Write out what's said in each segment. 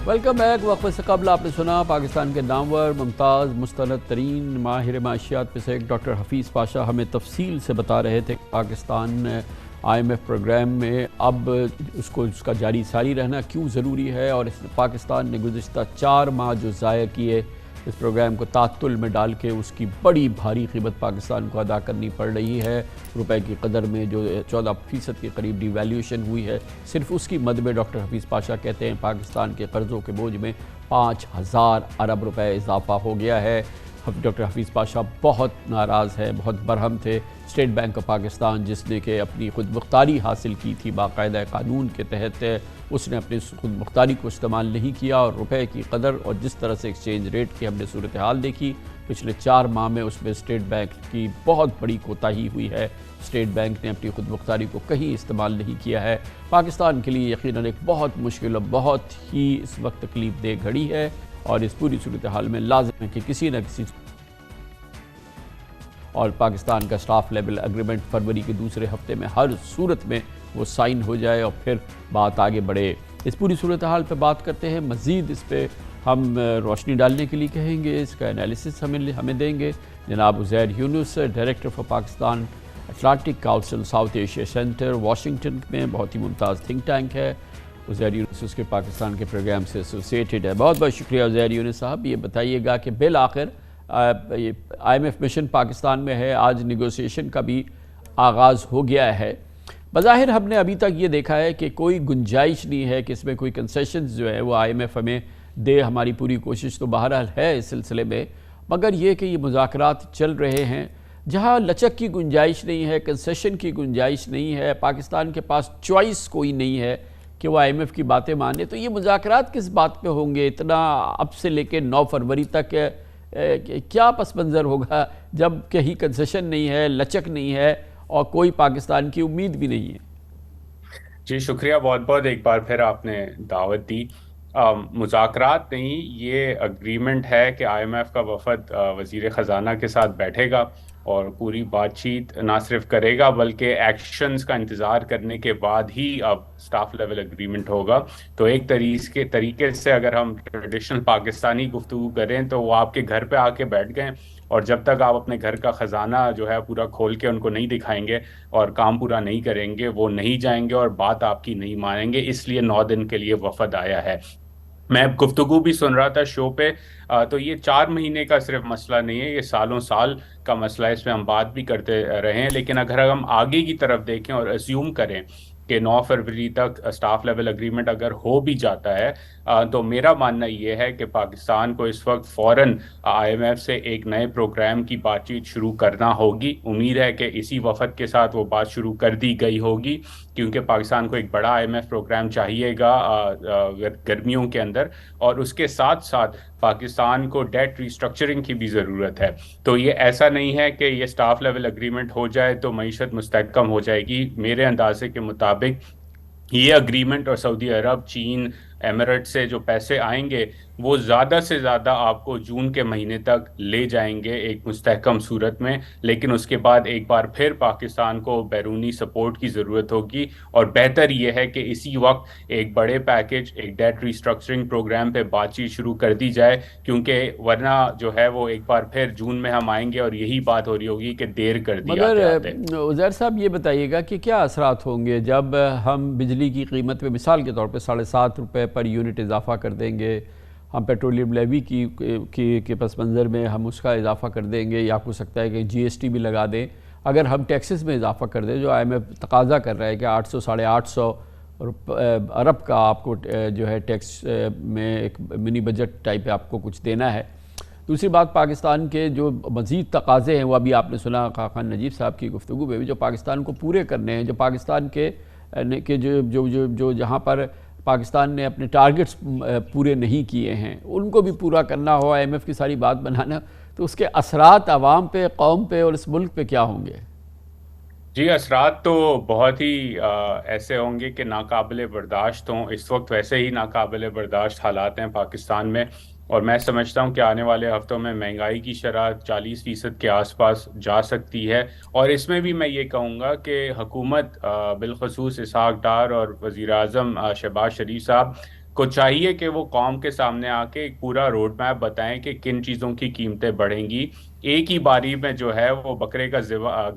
Welcome back. وقفے سے قبل آپ نے سنا پاکستان کے نامور ممتاز مستند ترین ماہر معاشیات میں سے ایک ڈاکٹر حفیظ پاشا ہمیں تفصیل سے بتا رہے تھے کہ Pakistan I M F program میں اب اس کا جاری ساری رہنا کیوں ضروری ہے، اور پاکستان نے گزشتہ 4 ماہ جو ضائع کیے اس پروگرام کو تعطل میں ڈال کے اس کی بڑی بھاری قیمت پاکستان کو ادا کرنی پڑ رہی ہے۔ روپے کی قدر میں جو 14% کے قریب ڈی ویلیوشن ہوئی ہے، صرف اس کی مد میں ڈاکٹر حفیظ پاشا کہتے ہیں پاکستان کے قرضوں کے بوجھ میں 5000 ارب روپے اضافہ ہو گیا ہے۔ ڈاکٹر حفیظ پاشا بہت ناراض ہے، بہت برہم تھے۔ اسٹیٹ بینک آف پاکستان جس نے کہ اپنی خود مختاری حاصل کی تھی باقاعدہ قانون کے تحت، اس نے اپنی خود مختاری کو استعمال نہیں کیا، اور روپے کی قدر اور جس طرح سے ایکسچینج ریٹ کی ہم نے صورتحال دیکھی پچھلے 4 ماہ میں، اس میں اسٹیٹ بینک کی بہت بڑی کوتاہی ہوئی ہے۔ اسٹیٹ بینک نے اپنی خود مختاری کو کہیں استعمال نہیں کیا ہے۔ پاکستان کے لیے یقیناً ایک بہت مشکل اور بہت ہی اس وقت تکلیف دہ گھڑی ہے، اور اس پوری صورتحال میں لازم ہے کہ کسی نہ کسی اور پاکستان کا سٹاف لیول اگریمنٹ فروری کے دوسرے ہفتے میں ہر صورت میں وہ سائن ہو جائے اور پھر بات آگے بڑھے۔ اس پوری صورتحال پہ بات کرتے ہیں، مزید اس پہ ہم روشنی ڈالنے کے لیے کہیں گے، اس کا انالیسس ہمیں دیں گے جناب Uzair Younis, director for Pakistan Atlantic council South Asia center Washington میں، بہت ہی ممتاز تھنک ٹینک ہے۔ عزیر یونس اس کے پاکستان کے پروگرام سے ایسوسیٹڈ ہے۔ بہت بہت شکریہ عزیر یونس صاحب۔ یہ بتائیے گا کہ بالآخر I M F mission Pakistan میں ہے، آج نیگوسیشن کا بھی آغاز ہو گیا ہے۔ بظاہر ہم نے ابھی تک یہ دیکھا ہے کہ کوئی گنجائش نہیں ہے کہ اس میں کوئی کنسیشنز جو ہے وہ آئی ایم ایف ہمیں دے، ہماری پوری کوشش تو بہرحال ہے اس سلسلے میں، مگر یہ کہ یہ مذاکرات چل رہے ہیں جہاں لچک کی گنجائش نہیں ہے، کنسیشن کی گنجائش نہیں ہے، پاکستان کے پاس چوائس کوئی نہیں ہے کہ وہ آئی ایم ایف کی باتیں مانے، تو یہ مذاکرات کس بات پہ ہوں گے اتنا اب سے لے کے 9 فروری تک؟ کیا پس منظر ہوگا جب کہیں کنسیشن نہیں ہے، لچک نہیں ہے اور کوئی پاکستان کی امید بھی نہیں ہے؟ جی شکریہ بہت بہت، ایک بار پھر آپ نے دعوت دی۔ مذاکرات نہیں، یہ اگریمنٹ ہے کہ آئی ایم ایف کا وفد وزیر خزانہ کے ساتھ بیٹھے گا اور پوری بات چیت نہ صرف کرے گا بلکہ ایکشنز کا انتظار کرنے کے بعد ہی اب سٹاف لیول اگریمنٹ ہوگا۔ تو ایک طریقے سے اگر ہم ٹریڈیشنل پاکستانی گفتگو کریں تو وہ آپ کے گھر پہ آ کے بیٹھ گئے، اور جب تک آپ اپنے گھر کا خزانہ جو ہے پورا کھول کے ان کو نہیں دکھائیں گے اور کام پورا نہیں کریں گے، وہ نہیں جائیں گے اور بات آپ کی نہیں مانیں گے۔ اس لیے 9 دن کے لیے وفد آیا ہے۔ میں گفتگو بھی سن رہا تھا شو پہ، تو یہ 4 مہینے کا صرف مسئلہ نہیں ہے، یہ سالوں سال کا مسئلہ ہے، اس میں ہم بات بھی کرتے رہے ہیں۔ لیکن اگر ہم آگے کی طرف دیکھیں اور اسیوم کریں کہ 9 فروری تک سٹاف لیول اگریمنٹ اگر ہو بھی جاتا ہے، تو میرا ماننا یہ ہے کہ پاکستان کو اس وقت فوراً آئی ایم ایف سے ایک نئے پروگرام کی بات چیت شروع کرنا ہوگی۔ امید ہے کہ اسی وفد کے ساتھ وہ بات شروع کر دی گئی ہوگی، کیونکہ پاکستان کو ایک بڑا آئی ایم ایف پروگرام چاہیے گا گرمیوں کے اندر، اور اس کے ساتھ ساتھ پاکستان کو ڈیٹ ریسٹرکچرنگ کی بھی ضرورت ہے۔ تو یہ ایسا نہیں ہے کہ یہ سٹاف لیول اگریمنٹ ہو جائے تو معیشت مستحکم ہو جائے گی۔ میرے اندازے کے مطابق یہ اگریمنٹ اور سعودی عرب، چین، ایمریٹ سے جو پیسے آئیں گے وہ زیادہ سے زیادہ آپ کو جون کے مہینے تک لے جائیں گے ایک مستحکم صورت میں، لیکن اس کے بعد ایک بار پھر پاکستان کو بیرونی سپورٹ کی ضرورت ہوگی، اور بہتر یہ ہے کہ اسی وقت ایک بڑے پیکج، ایک ڈیٹ ریسٹرکچرنگ پروگرام پہ بات چیت شروع کر دی جائے، کیونکہ ورنہ جو ہے وہ ایک بار پھر جون میں ہم آئیں گے اور یہی بات ہو رہی ہوگی کہ دیر کر دی مگر آتے۔ عزیر صاحب یہ بتائیے گا کہ کیا اثرات ہوں گے جب ہم بجلی کی قیمت میں مثال کے طور پہ 7.5 روپے پر یونٹ اضافہ کر دیں گے، ہم پیٹرولیم لیوی کی پس منظر میں ہم اس کا اضافہ کر دیں گے، یا ہو سکتا ہے کہ جی ایس ٹی بھی لگا دیں، اگر ہم ٹیکسز میں اضافہ کر دیں جو آئی ایم ایف تقاضا کر رہا ہے کہ 800 850 ارب کا آپ کو جو ہے ٹیکس میں ایک منی بجٹ ٹائپ آپ کو کچھ دینا ہے۔ دوسری بات، پاکستان کے جو مزید تقاضے ہیں وہ ابھی آپ نے سنا خاقان نجیب صاحب کی گفتگو میں بھی، جو پاکستان کو پورے کرنے ہیں، جو پاکستان کے جو جہاں پر پاکستان نے اپنے ٹارگٹس پورے نہیں کیے ہیں ان کو بھی پورا کرنا ہو، آئی ایم ایف کی ساری بات بنانا، تو اس کے اثرات عوام پہ، قوم پہ اور اس ملک پہ کیا ہوں گے؟ جی اثرات تو بہت ہی ایسے ہوں گے کہ ناقابل برداشت ہوں۔ اس وقت ویسے ہی ناقابل برداشت حالات ہیں پاکستان میں، اور میں سمجھتا ہوں کہ آنے والے ہفتوں میں مہنگائی کی شرح 40% کے آس پاس جا سکتی ہے، اور اس میں بھی میں یہ کہوں گا کہ حکومت بالخصوص اسحاق ڈار اور وزیر اعظم شہباز شریف صاحب کو چاہیے کہ وہ قوم کے سامنے آ کے ایک پورا روڈ میپ بتائیں کہ کن چیزوں کی قیمتیں بڑھیں گی. ایک ہی باری میں جو ہے وہ بکرے کا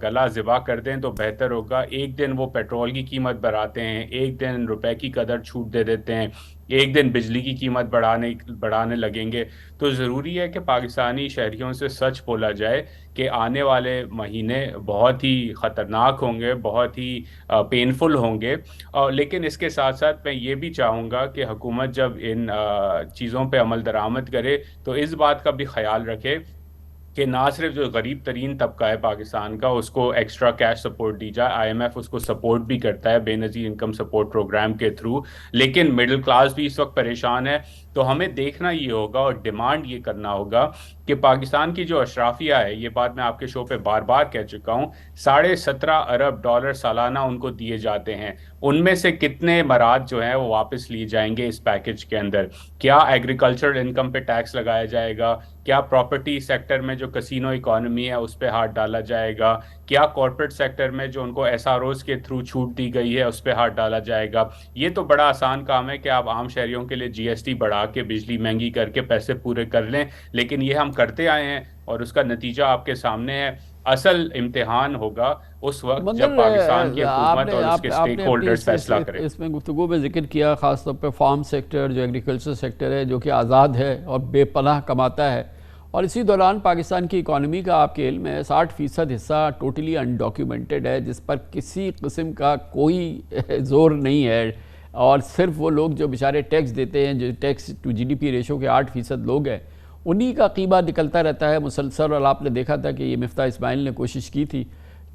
گلا ذبح کر دیں تو بہتر ہوگا. ایک دن وہ پیٹرول کی قیمت بڑھاتے ہیں, ایک دن روپے کی قدر چھوٹ دے دیتے ہیں, ایک دن بجلی کی قیمت بڑھانے لگیں گے. تو ضروری ہے کہ پاکستانی شہریوں سے سچ بولا جائے کہ آنے والے مہینے بہت ہی خطرناک ہوں گے, بہت ہی پینفل ہوں گے. لیکن اس کے ساتھ ساتھ میں یہ بھی چاہوں گا کہ حکومت جب ان چیزوں پہ عمل درآمد کرے تو اس بات کا بھی خیال رکھے کہ نہ صرف جو غریب ترین طبقہ ہے پاکستان کا اس کو ایکسٹرا کیش سپورٹ دی جائے. آئی ایم ایف اس کو سپورٹ بھی کرتا ہے بے نظیر انکم سپورٹ پروگرام کے تھرو, لیکن مڈل کلاس بھی اس وقت پریشان ہے. تو ہمیں دیکھنا یہ ہوگا اور ڈیمانڈ یہ کرنا ہوگا کہ پاکستان کی جو اشرافیہ ہے, یہ بات میں آپ کے شو پہ بار بار کہہ چکا ہوں, $17.5 ارب سالانہ ان کو دیے جاتے ہیں. ان میں سے کتنے مراد جو ہیں وہ واپس لیے جائیں گے اس پیکج کے اندر؟ کیا ایگریکلچرل انکم پہ ٹیکس لگایا جائے گا؟ کیا پراپرٹی سیکٹر میں جو کسینو اکانومی ہے اس پہ ہاتھ ڈالا جائے گا؟ کیا کارپوریٹ سیکٹر میں جو ان کو ایس آر اوز کے تھرو چھوٹ دی گئی ہے اس پہ ہاتھ ڈالا جائے گا؟ یہ تو بڑا آسان کام ہے کہ آپ عام شہریوں کے لیے جی ایس ٹی بڑھا کے بجلی مہنگی کر کے پیسے پورے کر لیں, لیکن یہ ہم کرتے آئے ہیں اور اس کا نتیجہ آپ کے سامنے ہے. اصل امتحان ہوگا اس وقت جب پاکستان کی حکومت اور اس کے اسٹیک ہولڈرز فیصلہ کریں. اس میں گفتگو میں ذکر کیا خاص طور پہ فارم سیکٹر, جو ایگریکلچر سیکٹر ہے جو کہ آزاد ہے اور بے پناہ کماتا ہے, اور اسی دوران پاکستان کی اکانومی کا آپ کے علم ہے 60% حصہ ٹوٹلی انڈاکیومنٹڈ ہے, جس پر کسی قسم کا کوئی زور نہیں ہے, اور صرف وہ لوگ جو بیچارے ٹیکس دیتے ہیں, جو tax to G D P ratio کے 8% لوگ ہیں, انہی کا قیمہ نکلتا رہتا ہے مسلسل. اور آپ نے دیکھا تھا کہ یہ مفتاح اسماعیل نے کوشش کی تھی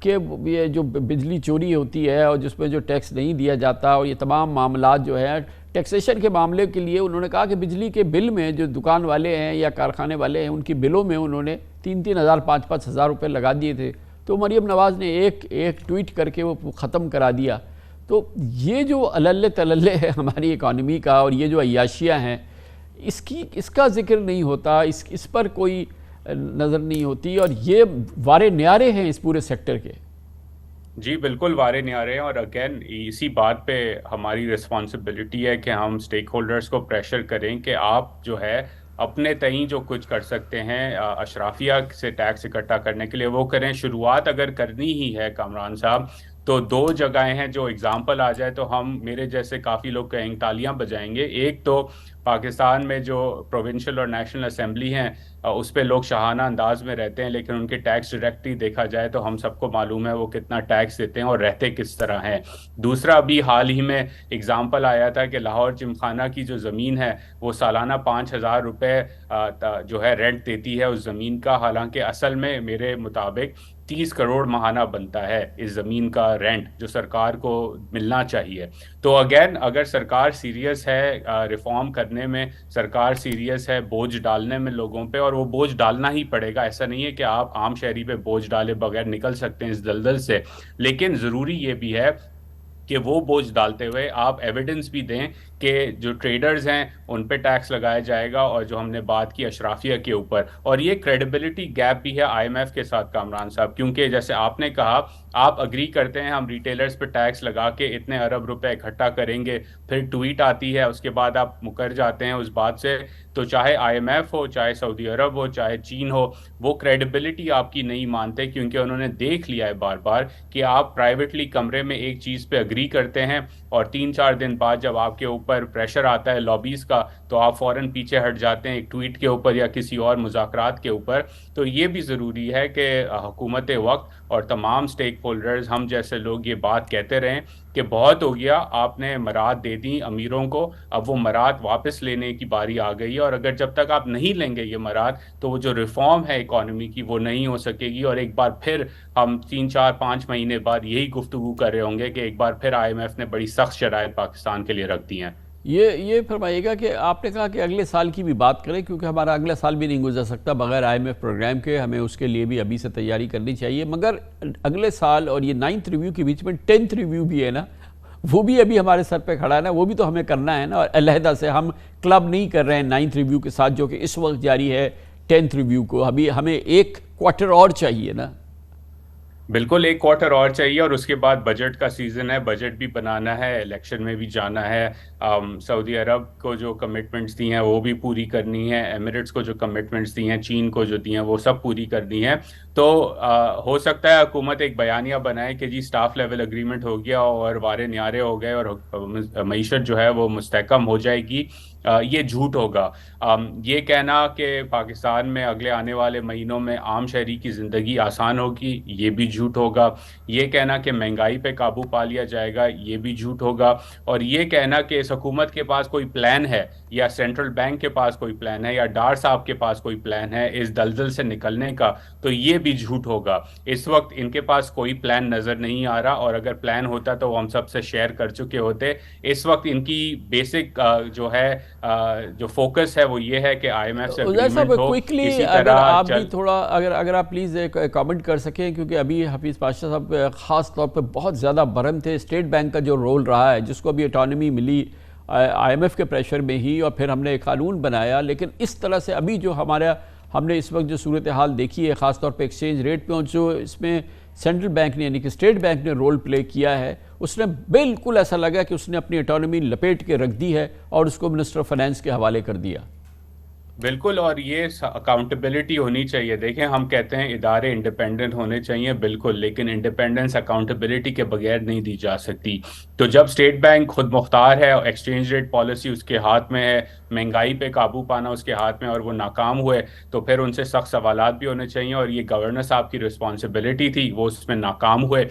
کہ یہ جو بجلی چوری ہوتی ہے اور جس میں جو ٹیکس نہیں دیا جاتا, اور یہ تمام معاملات جو ہیں ٹیکسیشن کے معاملے کے لیے انہوں نے کہا کہ بجلی کے بل میں جو دکان والے ہیں یا کارخانے والے ہیں ان کی بلوں میں انہوں نے 3,000 5,000 روپے لگا دیے تھے. تو مریم نواز نے ایک ٹویٹ کر کے وہ ختم کرا دیا. تو یہ جو علل تللے ہے ہماری اکانومی کا, اور یہ جو عیاشیاں ہیں, اس کا ذکر نہیں ہوتا, اس پر کوئی نظر نہیں ہوتی, اور یہ وارے نیارے ہیں اس پورے سیکٹر کے. جی بالکل وارے نیارے ہیں, اور اگین اسی بات پہ ہماری رسپانسبلٹی ہے کہ ہم سٹیک ہولڈرز کو پریشر کریں کہ آپ جو ہے اپنے تئیں جو کچھ کر سکتے ہیں اشرافیہ سے ٹیکس اکٹھا کرنے کے لیے وہ کریں. شروعات اگر کرنی ہی ہے کامران صاحب تو 2 جگہیں ہیں جو اگزامپل آ جائے تو ہم میرے جیسے کافی لوگ کہیں تالیاں بجائیں گے. ایک تو پاکستان میں جو پروونشل اور نیشنل اسمبلی ہیں اس پہ لوگ شاہانہ انداز میں رہتے ہیں, لیکن ان کے ٹیکس ڈائریکٹلی دیکھا جائے تو ہم سب کو معلوم ہے وہ کتنا ٹیکس دیتے ہیں اور رہتے کس طرح ہیں. دوسرا ابھی حال ہی میں اگزامپل آیا تھا کہ لاہور جمخانہ کی جو زمین ہے وہ سالانہ 5,000 روپے جو ہے رینٹ دیتی ہے اس زمین کا, حالانکہ اصل میں میرے مطابق 30 کروڑ ماہانہ بنتا ہے اس زمین کا رینٹ جو سرکار کو ملنا چاہیے. تو اگین اگر سرکار سیریس ہے ریفارم کرنے میں, سرکار سیریس ہے بوجھ ڈالنے میں لوگوں پہ, اور وہ بوجھ ڈالنا ہی پڑے گا, ایسا نہیں ہے کہ آپ عام شہری پہ بوجھ ڈالے بغیر نکل سکتے ہیں اس دلدل سے, لیکن ضروری یہ بھی ہے کہ وہ بوجھ ڈالتے ہوئے آپ ایویڈنس بھی دیں کہ جو ٹریڈرز ہیں ان پہ ٹیکس لگایا جائے گا, اور جو ہم نے بات کی اشرافیہ کے اوپر. اور یہ کریڈیبلٹی گیپ بھی ہے آئی ایم ایف کے ساتھ کامران صاحب, کیونکہ جیسے آپ نے کہا آپ اگری کرتے ہیں ہم ریٹیلرز پہ ٹیکس لگا کے اتنے ارب روپے اکٹھا کریں گے, پھر ٹویٹ آتی ہے اس کے بعد آپ مکر جاتے ہیں اس بات سے. تو چاہے آئی ایم ایف ہو, چاہے سعودی عرب ہو, چاہے چین ہو, وہ کریڈیبلٹی آپ کی نہیں مانتے, کیونکہ انہوں نے دیکھ لیا ہے بار بار کہ آپ پرائیویٹلی کمرے میں ایک چیز پہ اگری کرتے ہیں اور 3-4 دن بعد جب آپ کے اوپر پریشر آتا ہے لابیز کا تو آپ فوراً پیچھے ہٹ جاتے ہیں ایک ٹویٹ کے اوپر یا کسی اور مذاکرات کے اوپر. تو یہ بھی ضروری ہے کہ حکومت وقت اور تمام سٹیک ہولڈرز ہم جیسے لوگ یہ بات کہتے رہیں کہ بہت ہو گیا, آپ نے مراد دے دی امیروں کو, اب وہ مراد واپس لینے کی باری آ گئی ہے, اور اگر جب تک آپ نہیں لیں گے یہ مراد تو وہ جو ریفارم ہے اکانومی کی وہ نہیں ہو سکے گی. اور ایک بار پھر ہم 3-4-5 مہینے بعد یہی گفتگو کر رہے ہوں گے کہ ایک بار پھر آئی ایم ایف نے بڑی سخت شرائط پاکستان کے لیے رکھ دی ہیں. یہ فرمائیے گا کہ آپ نے کہا کہ اگلے سال کی بھی بات کریں, کیونکہ ہمارا اگلا سال بھی نہیں گزر سکتا بغیر آئی ایم ایف پروگرام کے, ہمیں اس کے لیے بھی ابھی سے تیاری کرنی چاہیے. مگر اگلے سال اور یہ 9th ریویو کے بیچ میں 10th ریویو بھی ہے نا, وہ بھی ابھی ہمارے سر پہ کھڑا ہے نا, وہ بھی تو ہمیں کرنا ہے نا, اور علیحدہ سے ہم کلب نہیں کر رہے ہیں 9th ریویو کے ساتھ جو کہ اس وقت جاری ہے 10th ریویو کو. ابھی ہمیں ایک کوارٹر اور چاہیے نا. بالکل ایک کوارٹر اور چاہیے، اور اس کے بعد بجٹ کا سیزن ہے، بجٹ بھی بنانا ہے، الیکشن میں بھی جانا ہے۔ سعودی عرب کو جو کمٹمنٹس دی ہیں وہ بھی پوری کرنی ہے، ایمریٹس کو جو کمٹمنٹس دی ہیں، چین کو جو دی ہیں وہ سب پوری کرنی ہے۔ تو ہو سکتا ہے حکومت ایک بیانیہ بنائے کہ جی سٹاف لیول اگریمنٹ ہو گیا اور وارے نیارے ہو گئے اور معیشت جو ہے وہ مستحکم ہو جائے گی۔ یہ جھوٹ ہوگا۔ یہ کہنا کہ پاکستان میں اگلے آنے والے مہینوں میں عام شہری کی زندگی آسان ہوگی، یہ بھی جھوٹ ہوگا۔ یہ کہنا کہ مہنگائی پہ قابو پا لیا جائے گا، یہ بھی جھوٹ ہوگا۔ اور یہ کہنا کہ اس حکومت کے پاس کوئی پلان ہے، یا سینٹرل بینک کے پاس کوئی پلان ہے، یا ڈار صاحب کے پاس کوئی پلان ہے اس دلدل سے نکلنے کا، تو یہ بھی جھوٹ ہوگا۔ اس وقت ان کے پاس کوئی پلان نظر نہیں آ رہا، اور اگر پلان ہوتا تو وہ ہم سب سے شیئر کر چکے ہوتے۔ اس وقت ان کی بیسک جو ہے جو فوکس ہے وہ یہ ہے کہ آئی ایم ایف سے عزیر صاحب اگریمنٹ ہو کوئکلی کسی اگر طرح آپ بھی چل۔ تھوڑا اگر آپ پلیز ایک کامنٹ کر سکیں، کیونکہ ابھی حفیظ پاشا صاحب خاص طور پہ بہت زیادہ برہم تھے اسٹیٹ بینک کا جو رول رہا ہے، جس کو ابھی اٹانومی ملی آئی ایم ایف کے پریشر میں ہی، اور پھر ہم نے ایک قانون بنایا، لیکن اس طرح سے ابھی جو ہم نے اس وقت جو صورتحال دیکھی ہے، خاص طور پہ ایکسچینج ریٹ پہ جو اس میں سینٹرل بینک نے یعنی کہ اسٹیٹ بینک نے رول پلے کیا ہے، اس نے بالکل ایسا لگا کہ اس نے اپنی اٹانومی لپیٹ کے رکھ دی ہے اور اس کو منسٹر آف فائنانس کے حوالے کر دیا۔ بالکل، اور یہ اکاؤنٹیبلٹی ہونی چاہیے۔ دیکھیں ہم کہتے ہیں ادارے انڈیپینڈنٹ ہونے چاہیے، بالکل، لیکن انڈیپینڈنس اکاؤنٹیبلٹی کے بغیر نہیں دی جا سکتی۔ تو جب اسٹیٹ بینک خود مختار ہے اور ایکسچینج ریٹ پالیسی اس کے ہاتھ میں ہے، مہنگائی پہ قابو پانا اس کے ہاتھ میں، اور وہ ناکام ہوئے، تو پھر ان سے سخت سوالات بھی ہونے چاہیے، اور یہ گورنر صاحب کی رسپانسبلٹی تھی، وہ اس میں ناکام ہوئے۔